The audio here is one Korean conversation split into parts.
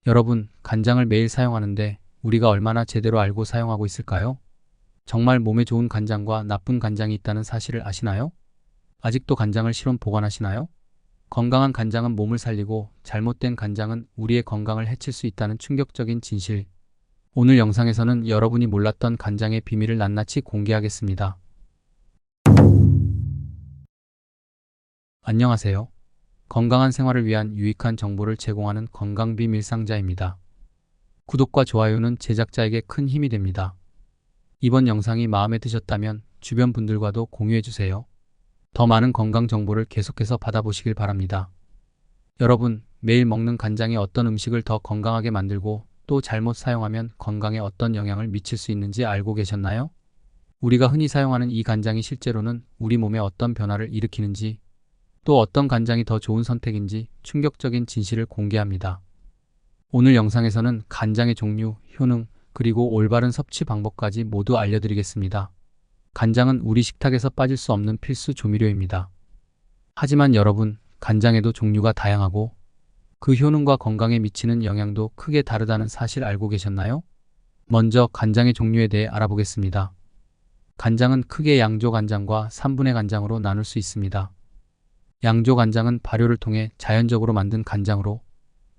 여러분, 간장을 매일 사용하는데 우리가 얼마나 제대로 알고 사용하고 있을까요? 정말 몸에 좋은 간장과 나쁜 간장이 있다는 사실을 아시나요? 아직도 간장을 실온 보관하시나요? 건강한 간장은 몸을 살리고 잘못된 간장은 우리의 건강을 해칠 수 있다는 충격적인 진실. 오늘 영상에서는 여러분이 몰랐던 간장의 비밀을 낱낱이 공개하겠습니다. 안녕하세요. 건강한 생활을 위한 유익한 정보를 제공하는 건강비밀상자입니다. 구독과 좋아요는 제작자에게 큰 힘이 됩니다. 이번 영상이 마음에 드셨다면 주변 분들과도 공유해주세요. 더 많은 건강 정보를 계속해서 받아보시길 바랍니다. 여러분, 매일 먹는 간장이 어떤 음식을 더 건강하게 만들고 또 잘못 사용하면 건강에 어떤 영향을 미칠 수 있는지 알고 계셨나요? 우리가 흔히 사용하는 이 간장이 실제로는 우리 몸에 어떤 변화를 일으키는지, 또 어떤 간장이 더 좋은 선택인지 충격적인 진실을 공개합니다. 오늘 영상에서는 간장의 종류, 효능, 그리고 올바른 섭취 방법까지 모두 알려드리겠습니다. 간장은 우리 식탁에서 빠질 수 없는 필수 조미료입니다. 하지만 여러분, 간장에도 종류가 다양하고 그 효능과 건강에 미치는 영향도 크게 다르다는 사실 알고 계셨나요? 먼저 간장의 종류에 대해 알아보겠습니다. 간장은 크게 양조 간장과 3분의 간장으로 나눌 수 있습니다. 양조 간장은 발효를 통해 자연적으로 만든 간장으로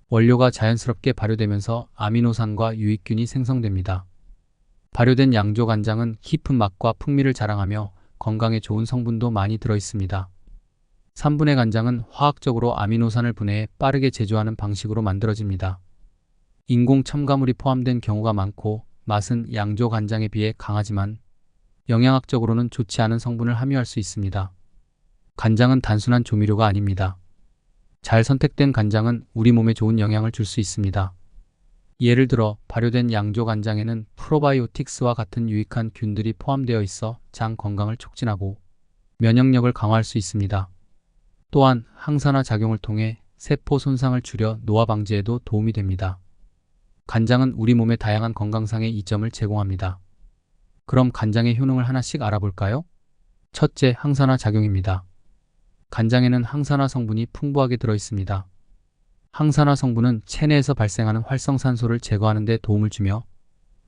원료가 자연스럽게 발효되면서 아미노산과 유익균이 생성됩니다. 발효된 양조 간장은 깊은 맛과 풍미를 자랑하며 건강에 좋은 성분도 많이 들어 있습니다. 3분의 간장은 화학적으로 아미노산을 분해해 빠르게 제조하는 방식으로 만들어집니다. 인공 첨가물이 포함된 경우가 많고 맛은 양조 간장에 비해 강하지만 영양학적으로는 좋지 않은 성분을 함유할 수 있습니다. 간장은 단순한 조미료가 아닙니다. 잘 선택된 간장은 우리 몸에 좋은 영향을 줄 수 있습니다. 예를 들어 발효된 양조 간장에는 프로바이오틱스와 같은 유익한 균들이 포함되어 있어 장 건강을 촉진하고 면역력을 강화할 수 있습니다. 또한 항산화 작용을 통해 세포 손상을 줄여 노화 방지에도 도움이 됩니다. 간장은 우리 몸에 다양한 건강상의 이점을 제공합니다. 그럼 간장의 효능을 하나씩 알아볼까요? 첫째, 항산화 작용입니다. 간장에는 항산화 성분이 풍부하게 들어 있습니다. 항산화 성분은 체내에서 발생하는 활성산소를 제거하는 데 도움을 주며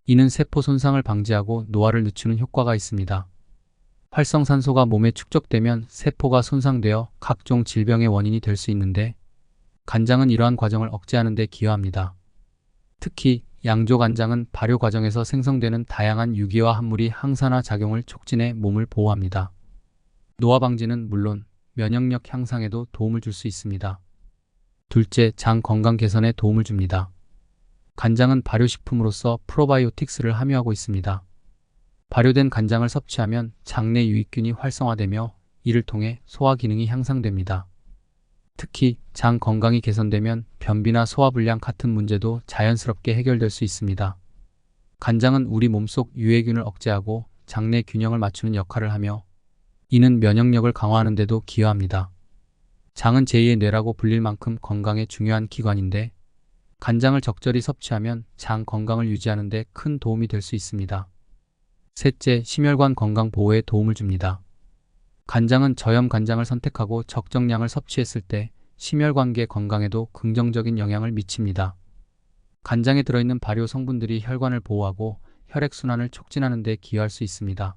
이는 세포 손상을 방지하고 노화를 늦추는 효과가 있습니다. 활성산소가 몸에 축적되면 세포가 손상되어 각종 질병의 원인이 될 수 있는데 간장은 이러한 과정을 억제하는 데 기여합니다. 특히 양조 간장은 발효 과정에서 생성되는 다양한 유기와 합물이 항산화 작용을 촉진해 몸을 보호합니다. 노화 방지는 물론 면역력 향상에도 도움을 줄 수 있습니다. 둘째, 장 건강 개선에 도움을 줍니다. 간장은 발효식품으로서 프로바이오틱스를 함유하고 있습니다. 발효된 간장을 섭취하면 장내 유익균이 활성화되며 이를 통해 소화 기능이 향상됩니다. 특히 장 건강이 개선되면 변비나 소화불량 같은 문제도 자연스럽게 해결될 수 있습니다. 간장은 우리 몸속 유해균을 억제하고 장내 균형을 맞추는 역할을 하며 이는 면역력을 강화하는 데도 기여합니다. 장은 제2의 뇌라고 불릴 만큼 건강에 중요한 기관인데 간장을 적절히 섭취하면 장 건강을 유지하는 데 큰 도움이 될 수 있습니다. 셋째, 심혈관 건강 보호에 도움을 줍니다. 간장은 저염 간장을 선택하고 적정량을 섭취했을 때 심혈관계 건강에도 긍정적인 영향을 미칩니다. 간장에 들어있는 발효 성분들이 혈관을 보호하고 혈액순환을 촉진하는 데 기여할 수 있습니다.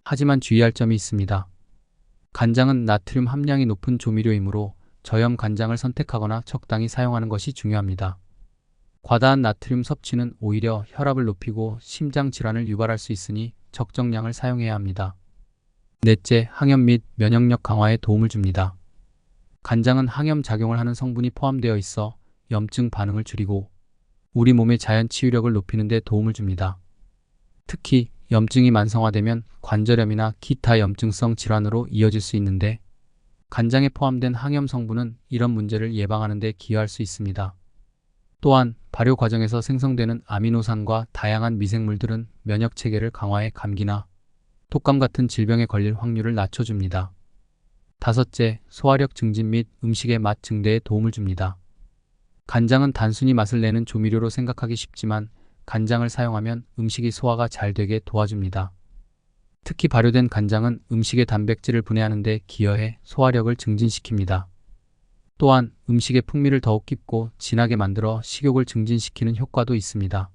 하지만 주의할 점이 있습니다. 간장은 나트륨 함량이 높은 조미료이므로 저염 간장을 선택하거나 적당히 사용하는 것이 중요합니다. 과다한 나트륨 섭취는 오히려 혈압을 높이고 심장 질환을 유발할 수 있으니 적정량을 사용해야 합니다. 넷째, 항염 및 면역력 강화에 도움을 줍니다. 간장은 항염 작용을 하는 성분이 포함되어 있어 염증 반응을 줄이고 우리 몸의 자연 치유력을 높이는 데 도움을 줍니다. 특히 염증이 만성화되면 관절염이나 기타 염증성 질환으로 이어질 수 있는데 간장에 포함된 항염 성분은 이런 문제를 예방하는 데 기여할 수 있습니다. 또한 발효 과정에서 생성되는 아미노산과 다양한 미생물들은 면역 체계를 강화해 감기나 독감 같은 질병에 걸릴 확률을 낮춰줍니다. 다섯째, 소화력 증진 및 음식의 맛 증대에 도움을 줍니다. 간장은 단순히 맛을 내는 조미료로 생각하기 쉽지만 간장을 사용하면 음식이 소화가 잘 되게 도와줍니다. 특히 발효된 간장은 음식의 단백질을 분해하는 데 기여해 소화력을 증진시킵니다. 또한 음식의 풍미를 더욱 깊고 진하게 만들어 식욕을 증진시키는 효과도 있습니다.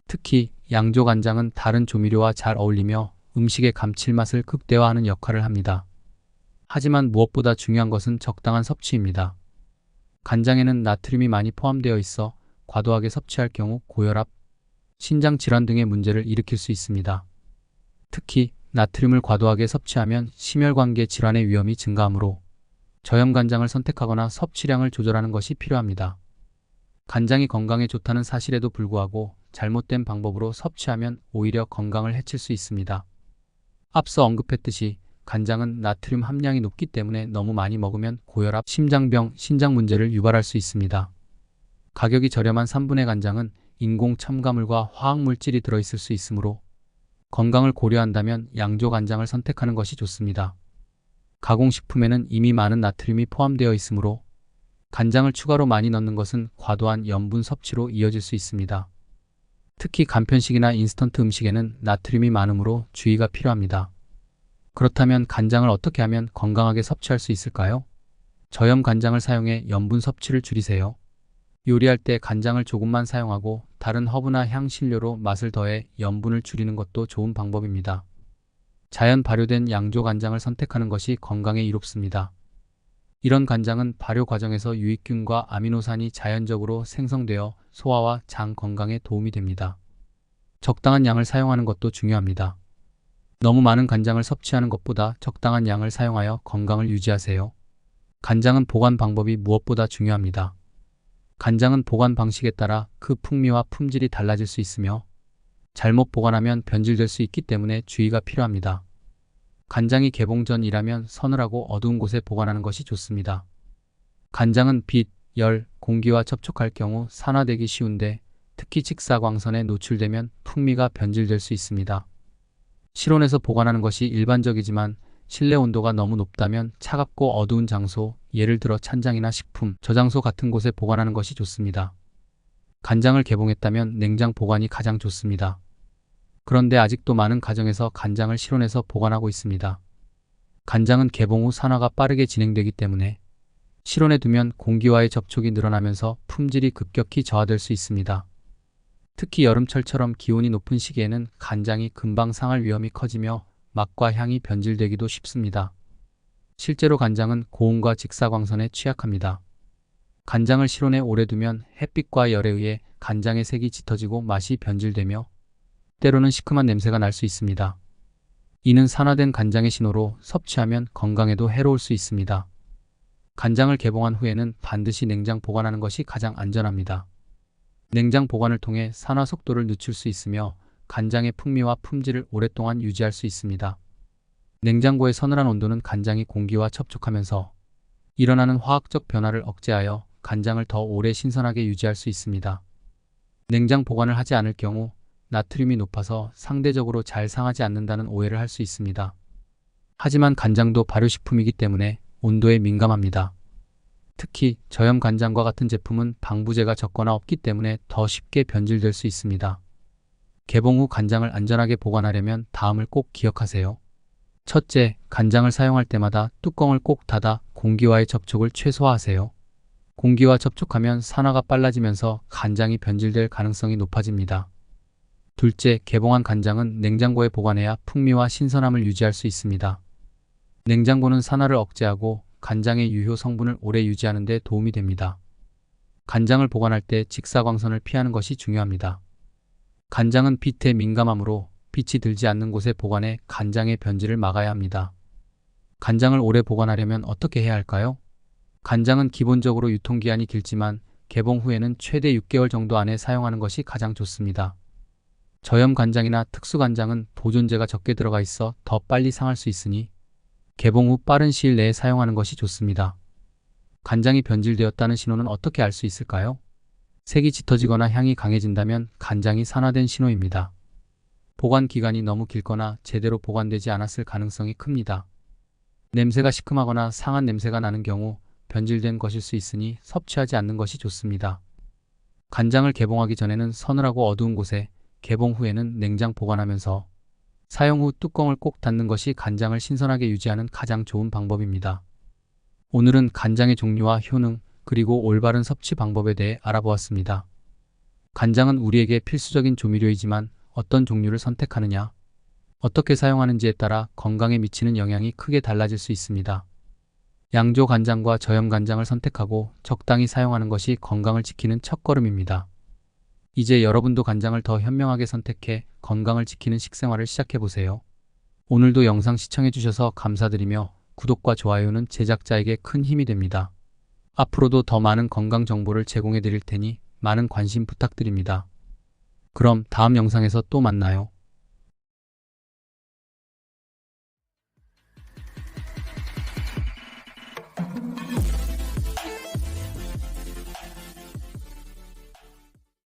특히 양조간장은 다른 조미료와 잘 어울리며 음식의 감칠맛을 극대화하는 역할을 합니다. 하지만 무엇보다 중요한 것은 적당한 섭취입니다. 간장에는 나트륨이 많이 포함되어 있어 과도하게 섭취할 경우 고혈압, 신장 질환 등의 문제를 일으킬 수 있습니다. 특히 나트륨을 과도하게 섭취하면 심혈관계 질환의 위험이 증가하므로 저염 간장을 선택하거나 섭취량을 조절하는 것이 필요합니다. 간장이 건강에 좋다는 사실에도 불구하고 잘못된 방법으로 섭취하면 오히려 건강을 해칠 수 있습니다. 앞서 언급했듯이 간장은 나트륨 함량이 높기 때문에 너무 많이 먹으면 고혈압, 심장병, 신장 문제를 유발할 수 있습니다. 가격이 저렴한 3분의 간장은 인공 첨가물과 화학물질이 들어있을 수 있으므로 건강을 고려한다면 양조 간장을 선택하는 것이 좋습니다. 가공식품에는 이미 많은 나트륨이 포함되어 있으므로 간장을 추가로 많이 넣는 것은 과도한 염분 섭취로 이어질 수 있습니다. 특히 간편식이나 인스턴트 음식에는 나트륨이 많으므로 주의가 필요합니다. 그렇다면 간장을 어떻게 하면 건강하게 섭취할 수 있을까요? 저염 간장을 사용해 염분 섭취를 줄이세요. 요리할 때 간장을 조금만 사용하고 다른 허브나 향신료로 맛을 더해 염분을 줄이는 것도 좋은 방법입니다. 자연 발효된 양조 간장을 선택하는 것이 건강에 이롭습니다. 이런 간장은 발효 과정에서 유익균과 아미노산이 자연적으로 생성되어 소화와 장 건강에 도움이 됩니다. 적당한 양을 사용하는 것도 중요합니다. 너무 많은 간장을 섭취하는 것보다 적당한 양을 사용하여 건강을 유지하세요. 간장은 보관 방법이 무엇보다 중요합니다. 간장은 보관 방식에 따라 그 풍미와 품질이 달라질 수 있으며 잘못 보관하면 변질될 수 있기 때문에 주의가 필요합니다. 간장이 개봉 전이라면 서늘하고 어두운 곳에 보관하는 것이 좋습니다. 간장은 빛, 열, 공기와 접촉할 경우 산화되기 쉬운데 특히 직사광선에 노출되면 풍미가 변질될 수 있습니다. 실온에서 보관하는 것이 일반적이지만 실내 온도가 너무 높다면 차갑고 어두운 장소, 예를 들어 찬장이나 식품, 저장소 같은 곳에 보관하는 것이 좋습니다. 간장을 개봉했다면 냉장 보관이 가장 좋습니다. 그런데 아직도 많은 가정에서 간장을 실온에서 보관하고 있습니다. 간장은 개봉 후 산화가 빠르게 진행되기 때문에 실온에 두면 공기와의 접촉이 늘어나면서 품질이 급격히 저하될 수 있습니다. 특히 여름철처럼 기온이 높은 시기에는 간장이 금방 상할 위험이 커지며 맛과 향이 변질되기도 쉽습니다. 실제로 간장은 고온과 직사광선에 취약합니다. 간장을 실온에 오래 두면 햇빛과 열에 의해 간장의 색이 짙어지고 맛이 변질되며 때로는 시큼한 냄새가 날 수 있습니다. 이는 산화된 간장의 신호로 섭취하면 건강에도 해로울 수 있습니다. 간장을 개봉한 후에는 반드시 냉장 보관하는 것이 가장 안전합니다. 냉장 보관을 통해 산화 속도를 늦출 수 있으며 간장의 풍미와 품질을 오랫동안 유지할 수 있습니다. 냉장고의 서늘한 온도는 간장이 공기와 접촉하면서 일어나는 화학적 변화를 억제하여 간장을 더 오래 신선하게 유지할 수 있습니다. 냉장 보관을 하지 않을 경우 나트륨이 높아서 상대적으로 잘 상하지 않는다는 오해를 할 수 있습니다. 하지만 간장도 발효식품이기 때문에 온도에 민감합니다. 특히 저염 간장과 같은 제품은 방부제가 적거나 없기 때문에 더 쉽게 변질될 수 있습니다. 개봉 후 간장을 안전하게 보관하려면 다음을 꼭 기억하세요. 첫째, 간장을 사용할 때마다 뚜껑을 꼭 닫아 공기와의 접촉을 최소화하세요. 공기와 접촉하면 산화가 빨라지면서 간장이 변질될 가능성이 높아집니다. 둘째, 개봉한 간장은 냉장고에 보관해야 풍미와 신선함을 유지할 수 있습니다. 냉장고는 산화를 억제하고 간장의 유효 성분을 오래 유지하는 데 도움이 됩니다. 간장을 보관할 때 직사광선을 피하는 것이 중요합니다. 간장은 빛에 민감하므로 빛이 들지 않는 곳에 보관해 간장의 변질을 막아야 합니다. 간장을 오래 보관하려면 어떻게 해야 할까요? 간장은 기본적으로 유통기한이 길지만 개봉 후에는 최대 6개월 정도 안에 사용하는 것이 가장 좋습니다. 저염 간장이나 특수 간장은 보존제가 적게 들어가 있어 더 빨리 상할 수 있으니 개봉 후 빠른 시일 내에 사용하는 것이 좋습니다. 간장이 변질되었다는 신호는 어떻게 알 수 있을까요? 색이 짙어지거나 향이 강해진다면 간장이 산화된 신호입니다. 보관 기간이 너무 길거나 제대로 보관되지 않았을 가능성이 큽니다. 냄새가 시큼하거나 상한 냄새가 나는 경우 변질된 것일 수 있으니 섭취하지 않는 것이 좋습니다. 간장을 개봉하기 전에는 서늘하고 어두운 곳에, 개봉 후에는 냉장 보관하면서 사용 후 뚜껑을 꼭 닫는 것이 간장을 신선하게 유지하는 가장 좋은 방법입니다. 오늘은 간장의 종류와 효능, 그리고 올바른 섭취 방법에 대해 알아보았습니다. 간장은 우리에게 필수적인 조미료이지만 어떤 종류를 선택하느냐, 어떻게 사용하는지에 따라 건강에 미치는 영향이 크게 달라질 수 있습니다. 양조 간장과 저염 간장을 선택하고 적당히 사용하는 것이 건강을 지키는 첫걸음입니다. 이제 여러분도 간장을 더 현명하게 선택해 건강을 지키는 식생활을 시작해보세요. 오늘도 영상 시청해주셔서 감사드리며 구독과 좋아요는 제작자에게 큰 힘이 됩니다. 앞으로도 더 많은 건강 정보를 제공해 드릴 테니 많은 관심 부탁드립니다. 그럼 다음 영상에서 또 만나요.